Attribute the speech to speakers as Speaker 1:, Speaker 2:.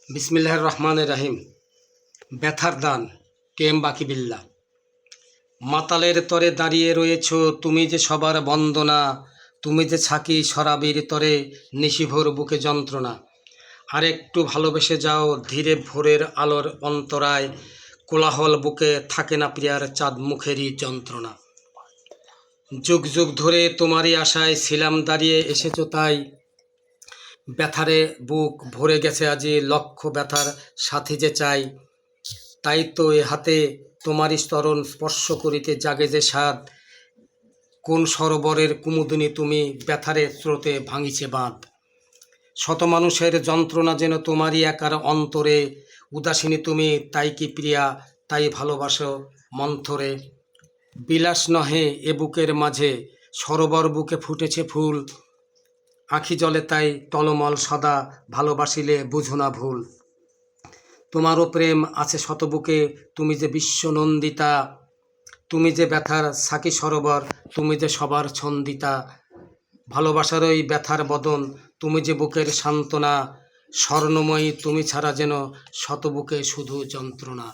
Speaker 1: বিসমিল্লাহির রহমানির রহিম। ব্যথার দান কে এম বাকিবিল্লাহ। মাতালের তরে দাঁড়িয়ে রয়েছ তুমি যে সবার বন্দনা, তুমি যে ছাকি শরাবির তরে নিশিভোর বুকে যন্ত্রণা। আর একটু ভালোবেসে যাও ধীরে ভোরের আলোর অন্তরায়, কোলাহল বুকে থাকে না প্রিয়ার চাঁদ মুখেরই যন্ত্রণা। যুগ যুগ ধরে তোমারই আশায় ছিলাম দাঁড়িয়ে, এসেছো তাই ব্যথারে বুক ভরে গেছে আজি, লক্ষ ব্যথার সাথী যে চাই। তাই তো এ হাতে তোমারই স্তরণ স্পর্শ করিতে জাগে যে স্বাদ, কোন সরোবরের কুমুদিনী তুমি ব্যথারে স্রোতে ভাঙিছে বাঁধ। শত মানুষের যন্ত্রণা যেন তোমারই একার অন্তরে, উদাসীনী তুমি তাই কি প্রিয়া, তাই ভালোবাসো মন্থরে। বিলাস নহে এ বুকের মাঝে, সরোবর বুকে ফুটেছে ফুল, আঁখি জলে তাই টলমল সদা, ভালোবাসিলে বুঝো না ভুল। তোমারও প্রেম আছে শত বুকে, তুমি যে বিশ্বনন্দিতা, তুমি যে ব্যথার সাকি সরোবর, তুমি যে সবার ছন্দিতা। ভালোবাসার ওই ব্যথার বদন, তুমি যে বুকের সান্ত্বনা, স্বর্ণময়ী তুমি ছাড়া যেন শত বুকে শুধু যন্ত্রণা।